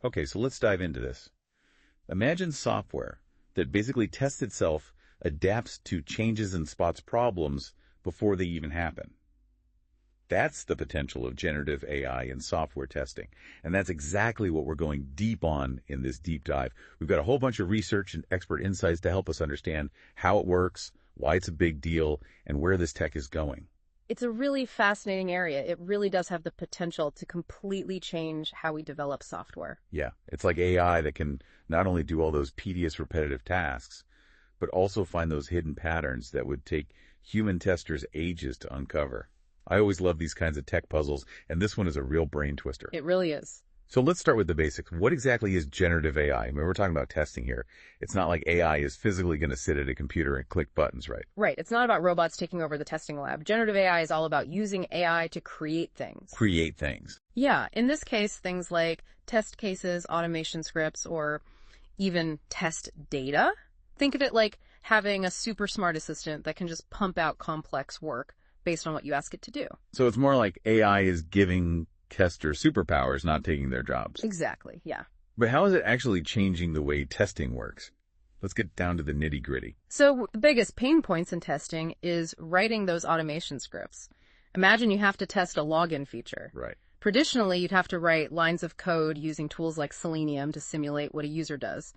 Okay, so let's dive into this. Imagine software that basically tests itself, adapts to changes and spots problems before they even happen. That's the potential of generative AI in software testing. And that's exactly what we're going deep on in this deep dive. We've got a whole bunch of research and expert insights to help us understand how it works, why it's a big deal, and where this tech is going. It's a really fascinating area. It really does have the potential to completely change how we develop software. Yeah, it's like AI that can not only do all those tedious, repetitive tasks, but also find those hidden patterns that would take human testers ages to uncover. I always love these kinds of tech puzzles, and this one is a real brain twister. It really is. So let's start with the basics. What exactly is generative AI? I mean, we're talking about testing here. It's not like AI is physically going to sit at a computer and click buttons, right? Right. It's not about robots taking over the testing lab. Generative AI is all about using AI to create things. Create things. Yeah. In this case, things like test cases, automation scripts, or even test data. Think of it like having a super smart assistant that can just pump out complex work based on what you ask it to do. So it's more like AI is giving testers superpowers, not taking their jobs. Exactly, yeah. But how is it actually changing the way testing works? Let's get down to the nitty-gritty. So the biggest pain points in testing is writing those automation scripts. Imagine you have to test a login feature. Right. Traditionally, you'd have to write lines of code using tools like Selenium to simulate what a user does.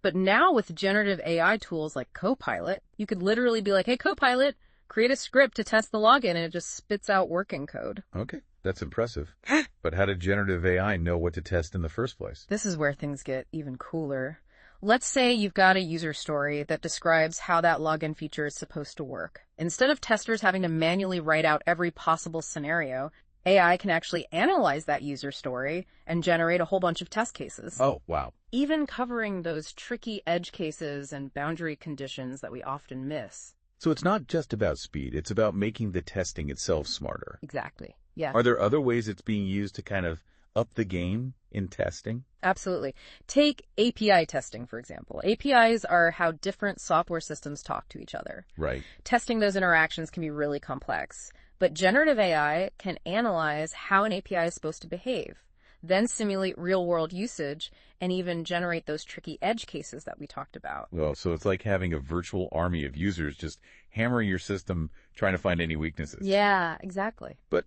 But now with generative AI tools like Copilot, you could literally be like, hey, Copilot, create a script to test the login, and it just spits out working code. Okay, that's impressive. But how did generative AI know what to test in the first place? This is where things get even cooler. Let's say you've got a user story that describes how that login feature is supposed to work. Instead of testers having to manually write out every possible scenario, AI can actually analyze that user story and generate a whole bunch of test cases. Oh, wow. Even covering those tricky edge cases and boundary conditions that we often miss. So it's not just about speed, it's about making the testing itself smarter. Exactly. Yeah. Are there other ways it's being used to kind of up the game in testing? Absolutely. Take API testing, for example. APIs are how different software systems talk to each other. Right. Testing those interactions can be really complex, but generative AI can analyze how an API is supposed to behave, then simulate real-world usage, and even generate those tricky edge cases that we talked about. Well, so it's like having a virtual army of users just hammering your system, trying to find any weaknesses. Yeah, exactly. But,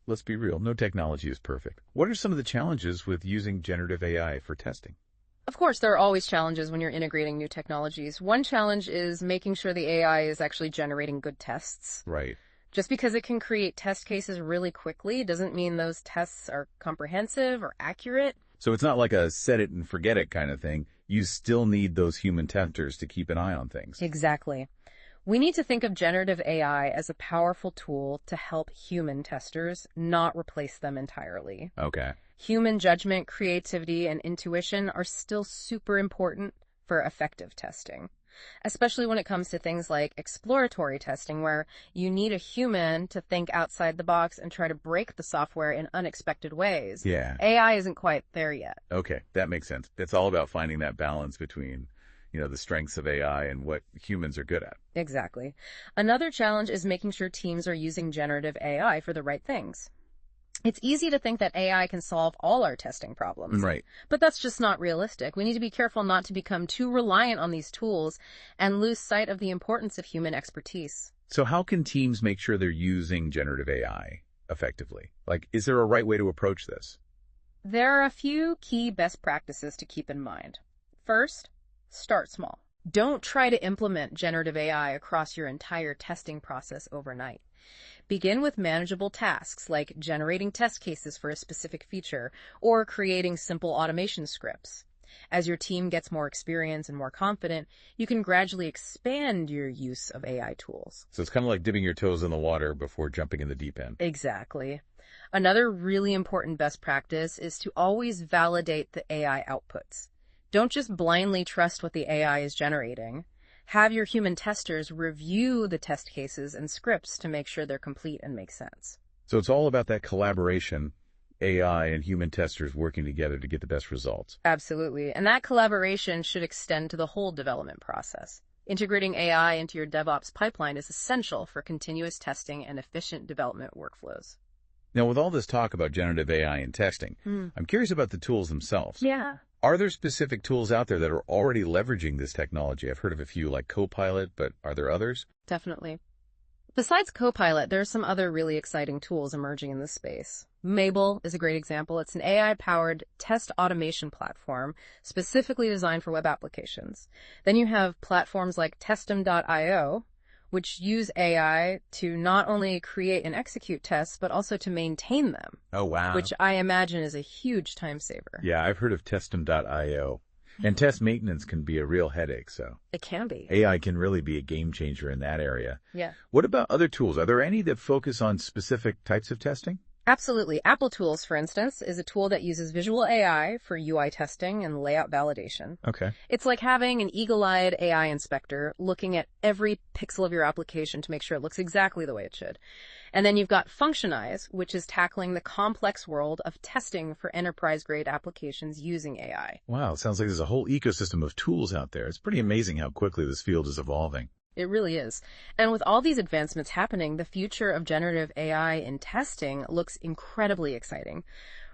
let's be real, no technology is perfect. What are some of the challenges with using generative AI for testing? Of course, there are always challenges when you're integrating new technologies. One challenge is making sure the AI is actually generating good tests. Right. Just because it can create test cases really quickly doesn't mean those tests are comprehensive or accurate. So it's not like a set it and forget it kind of thing. You still need those human testers to keep an eye on things. Exactly. We need to think of generative AI as a powerful tool to help human testers, not replace them entirely. Okay. Human judgment, creativity, and intuition are still super important for effective testing, especially when it comes to things like exploratory testing, where you need a human to think outside the box and try to break the software in unexpected ways. Yeah. AI isn't quite there yet. Okay, that makes sense. It's all about finding that balance between, the strengths of AI and what humans are good at. Exactly. Another challenge is making sure teams are using generative AI for the right things. It's easy to think that AI can solve all our testing problems. Right. But that's just not realistic. We need to be careful not to become too reliant on these tools and lose sight of the importance of human expertise. So how can teams make sure they're using generative AI effectively? Like, is there a right way to approach this? There are a few key best practices to keep in mind. First, start small. Don't try to implement generative AI across your entire testing process overnight. Begin with manageable tasks like generating test cases for a specific feature or creating simple automation scripts. As your team gets more experience and more confident, you can gradually expand your use of AI tools. So it's kind of like dipping your toes in the water before jumping in the deep end. Exactly. Another really important best practice is to always validate the AI outputs. Don't just blindly trust what the AI is generating. Have your human testers review the test cases and scripts to make sure they're complete and make sense. So it's all about that collaboration, AI and human testers working together to get the best results. Absolutely. And that collaboration should extend to the whole development process. Integrating AI into your DevOps pipeline is essential for continuous testing and efficient development workflows. Now, with all this talk about generative AI and testing, I'm curious about the tools themselves. Yeah, Are there specific tools out there that are already leveraging this technology? I've heard of a few like Copilot, but are there others? definitely. Besides Copilot, there are some other really exciting tools emerging in this space. Mabel is a great example. It's an AI-powered test automation platform specifically designed for web applications. Then you have platforms like Testim.io, which use AI to not only create and execute tests, but also to maintain them, Oh, wow. which I imagine is a huge time saver. Yeah, I've heard of Testim.io. And test maintenance can be a real headache, so It can be. AI can really be a game changer in that area. Yeah. What about other tools? Are there any that focus on specific types of testing? Absolutely. Apple Tools, for instance, is a tool that uses visual AI for UI testing and layout validation. Okay. It's like having an eagle-eyed AI inspector looking at every pixel of your application to make sure it looks exactly the way it should. And then you've got Functionize, which is tackling the complex world of testing for enterprise-grade applications using AI. Wow, it sounds like there's a whole ecosystem of tools out there. It's pretty amazing how quickly this field is evolving. It really is. And with all these advancements happening, the future of generative AI in testing looks incredibly exciting.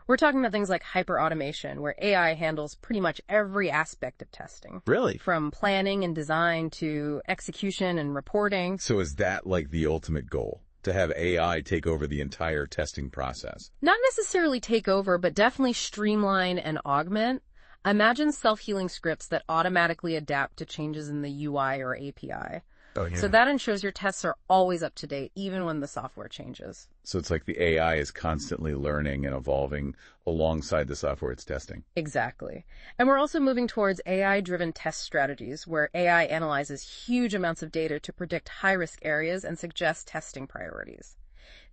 We're talking about things like hyperautomation, where AI handles pretty much every aspect of testing. Really? From planning and design to execution and reporting. So is that like the ultimate goal? To have AI take over the entire testing process? Not necessarily take over, but definitely streamline and augment. Imagine self-healing scripts that automatically adapt to changes in the UI or API. Oh, yeah. So that ensures your tests are always up to date, even when the software changes. So it's like the AI is constantly learning and evolving alongside the software it's testing. Exactly. And we're also moving towards AI-driven test strategies, where AI analyzes huge amounts of data to predict high-risk areas and suggest testing priorities.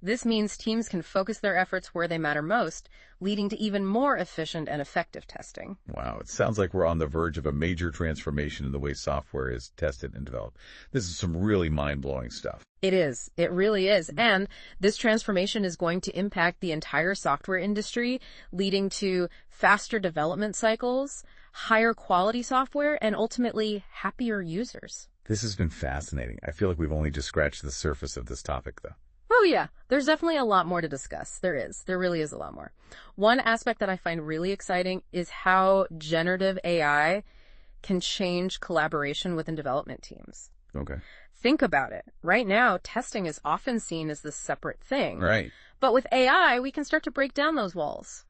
This means teams can focus their efforts where they matter most, leading to even more efficient and effective testing. Wow, it sounds like we're on the verge of a major transformation in the way software is tested and developed. This is some really mind-blowing stuff. It is. It really is. And this transformation is going to impact the entire software industry, leading to faster development cycles, higher quality software, and ultimately happier users. This has been fascinating. I feel like we've only just scratched the surface of this topic, though. Oh, yeah. There's definitely a lot more to discuss. There is. There really is a lot more. One aspect that I find really exciting is how generative AI can change collaboration within development teams. Okay. Think about it. Right now, testing is often seen as this separate thing. Right. But with AI, we can start to break down those walls.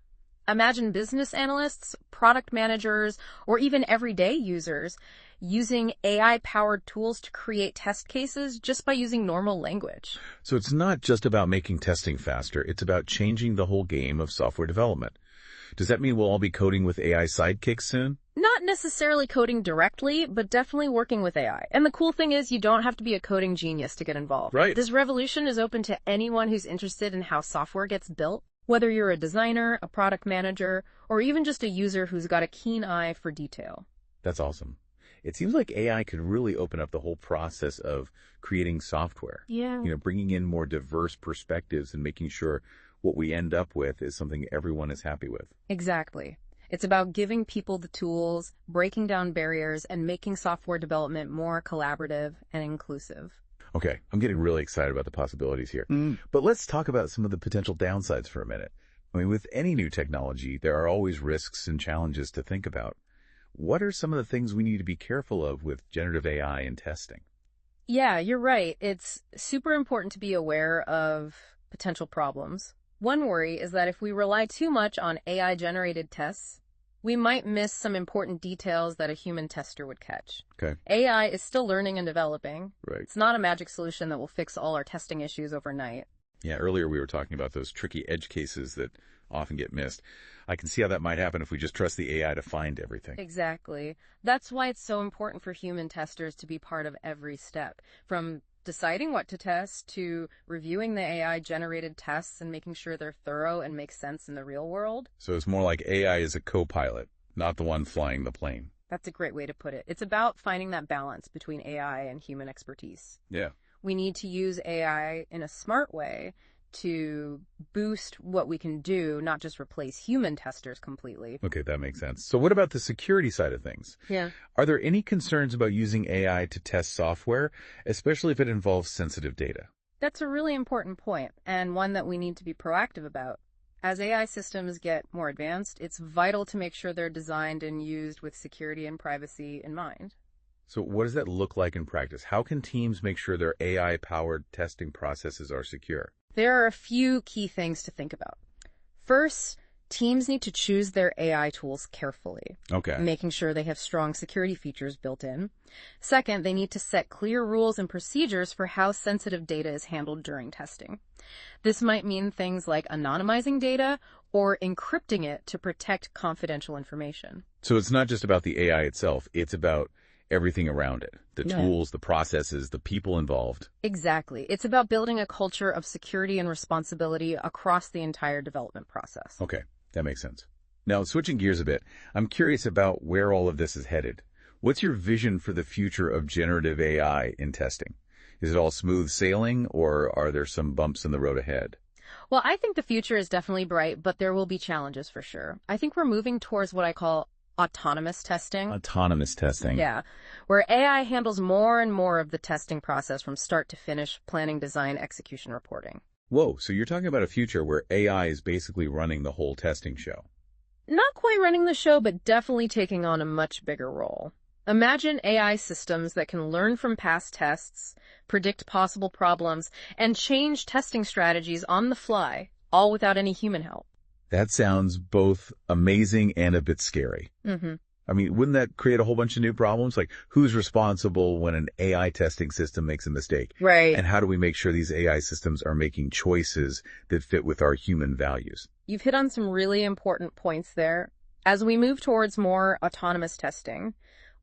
Imagine business analysts, product managers, or even everyday users using AI-powered tools to create test cases just by using normal language. So it's not just about making testing faster, it's about changing the whole game of software development. Does that mean we'll all be coding with AI sidekicks soon? Not necessarily coding directly, but definitely working with AI. And the cool thing is you don't have to be a coding genius to get involved. Right. This revolution is open to anyone who's interested in how software gets built, whether you're a designer, a product manager, or even just a user who's got a keen eye for detail. That's awesome. It seems like AI could really open up the whole process of creating software. Yeah. Bringing in more diverse perspectives and making sure what we end up with is something everyone is happy with. Exactly. It's about giving people the tools, breaking down barriers, and making software development more collaborative and inclusive. Okay, I'm getting really excited about the possibilities here. But let's talk about some of the potential downsides for a minute. I mean, with any new technology, there are always risks and challenges to think about. What are some of the things we need to be careful of with generative AI and testing? Yeah, you're right. It's super important to be aware of potential problems. One worry is that if we rely too much on AI-generated tests, we might miss some important details that a human tester would catch. Okay. AI is still learning and developing. Right. It's not a magic solution that will fix all our testing issues overnight. Yeah, earlier we were talking about those tricky edge cases that often get missed. I can see how that might happen if we just trust the AI to find everything. Exactly. That's why it's so important for human testers to be part of every step, from deciding what to test to reviewing the AI-generated tests and making sure they're thorough and make sense in the real world. So it's more like AI is a co-pilot, not the one flying the plane. That's a great way to put it. It's about finding that balance between AI and human expertise. Yeah. We need to use AI in a smart way to boost what we can do, not just replace human testers completely. Okay, that makes sense. So what about the security side of things? Yeah. Are there any concerns about using AI to test software, especially if it involves sensitive data? That's a really important point, and one that we need to be proactive about. As AI systems get more advanced, it's vital to make sure they're designed and used with security and privacy in mind. So what does that look like in practice? How can teams make sure their AI-powered testing processes are secure? There are a few key things to think about. First, teams need to choose their AI tools carefully, Okay. making sure they have strong security features built in. Second, they need to set clear rules and procedures for how sensitive data is handled during testing. This might mean things like anonymizing data or encrypting it to protect confidential information. So it's not just about the AI itself, it's about everything around it. The Yeah. tools, the processes, the people involved. Exactly. It's about building a culture of security and responsibility across the entire development process. Okay, that makes sense. Now, switching gears a bit, I'm curious about where all of this is headed. What's your vision for the future of generative AI in testing? Is it all smooth sailing, or are there some bumps in the road ahead? Well, I think the future is definitely bright, but there will be challenges for sure. I think we're moving towards what I call autonomous testing. Autonomous testing. Yeah, where AI handles more and more of the testing process from start to finish, planning, design, execution, reporting. Whoa, so you're talking about a future where AI is basically running the whole testing show. Not quite running the show, but definitely taking on a much bigger role. Imagine AI systems that can learn from past tests, predict possible problems, and change testing strategies on the fly, all without any human help. That sounds both amazing and a bit scary. Mm-hmm. I mean, wouldn't that create a whole bunch of new problems? Like, who's responsible when an AI testing system makes a mistake? Right. And how do we make sure these AI systems are making choices that fit with our human values? You've hit on some really important points there. As we move towards more autonomous testing,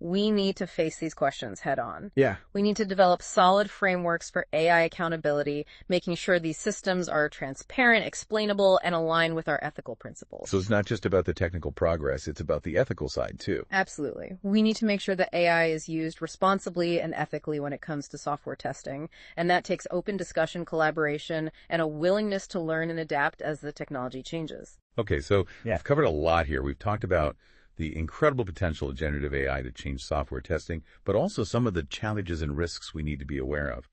we need to face these questions head on. Yeah. We need to develop solid frameworks for AI accountability, making sure these systems are transparent, explainable, and align with our ethical principles. So it's not just about the technical progress, it's about the ethical side too. Absolutely. We need to make sure that AI is used responsibly and ethically when it comes to software testing, and that takes open discussion, collaboration, and a willingness to learn and adapt as the technology changes. Okay, so I've covered a lot here. We've talked about the incredible potential of generative AI to change software testing, but also some of the challenges and risks we need to be aware of.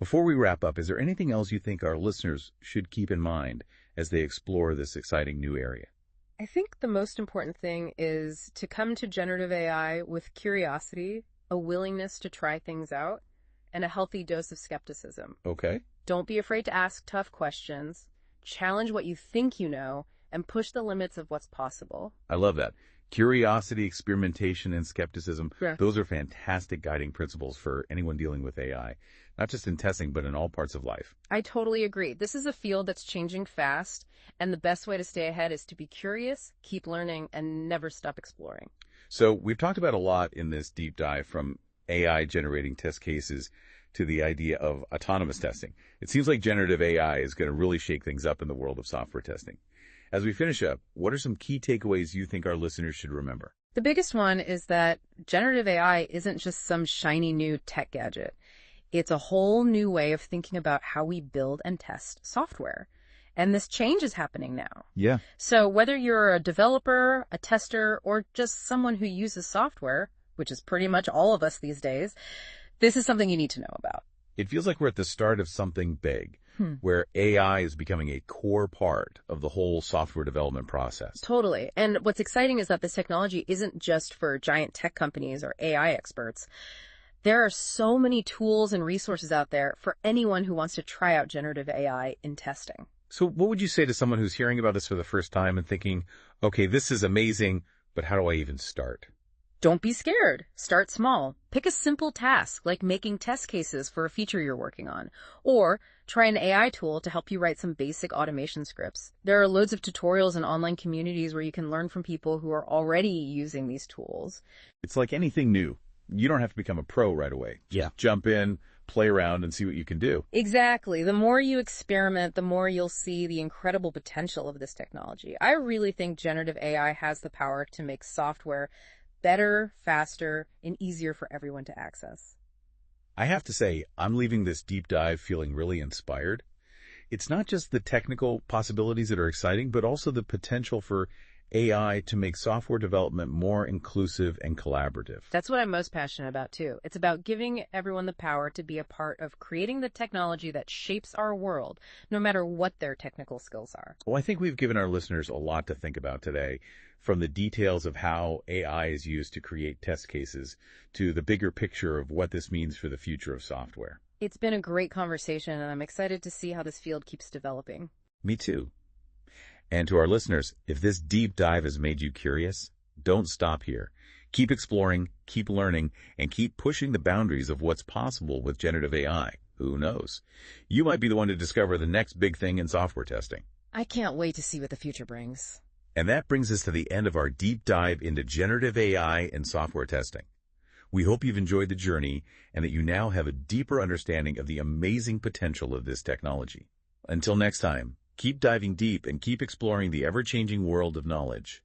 Before we wrap up, is there anything else you think our listeners should keep in mind as they explore this exciting new area? I think the most important thing is to come to generative AI with curiosity, a willingness to try things out, and a healthy dose of skepticism. Okay. Don't be afraid to ask tough questions, challenge what you think you know, and push the limits of what's possible. I love that. Curiosity, experimentation, and skepticism, Yeah. those are fantastic guiding principles for anyone dealing with AI, not just in testing, but in all parts of life. I totally agree. This is a field that's changing fast, and the best way to stay ahead is to be curious, keep learning, and never stop exploring. So we've talked about a lot in this deep dive, from AI generating test cases to the idea of autonomous testing. It seems like generative AI is going to really shake things up in the world of software testing. As we finish up, what are some key takeaways you think our listeners should remember? The biggest one is that generative AI isn't just some shiny new tech gadget. It's a whole new way of thinking about how we build and test software. And this change is happening now. Yeah. So whether you're a developer, a tester, or just someone who uses software, which is pretty much all of us these days, this is something you need to know about. It feels like we're at the start of something big, where AI is becoming a core part of the whole software development process. Totally. And what's exciting is that this technology isn't just for giant tech companies or AI experts. There are so many tools and resources out there for anyone who wants to try out generative AI in testing. So what would you say to someone who's hearing about this for the first time and thinking, okay, this is amazing, but how do I even start? Don't be scared. Start small. Pick a simple task, like making test cases for a feature you're working on, or try an AI tool to help you write some basic automation scripts. There are loads of tutorials and online communities where you can learn from people who are already using these tools. It's like anything new. You don't have to become a pro right away. Just jump in, play around, and see what you can do. Exactly. The more you experiment, the more you'll see the incredible potential of this technology. I really think generative AI has the power to make software better, faster, and easier for everyone to access. I have to say, I'm leaving this deep dive feeling really inspired. It's not just the technical possibilities that are exciting, but also the potential for AI to make software development more inclusive and collaborative. That's what I'm most passionate about, too. It's about giving everyone the power to be a part of creating the technology that shapes our world, no matter what their technical skills are. Well, I think we've given our listeners a lot to think about today, from the details of how AI is used to create test cases to the bigger picture of what this means for the future of software. It's been a great conversation, and I'm excited to see how this field keeps developing. Me too. And to our listeners, if this deep dive has made you curious, don't stop here. Keep exploring, keep learning, and keep pushing the boundaries of what's possible with generative AI. Who knows? You might be the one to discover the next big thing in software testing. I can't wait to see what the future brings. And that brings us to the end of our deep dive into generative AI and software testing. We hope you've enjoyed the journey and that you now have a deeper understanding of the amazing potential of this technology. Until next time, keep diving deep and keep exploring the ever-changing world of knowledge.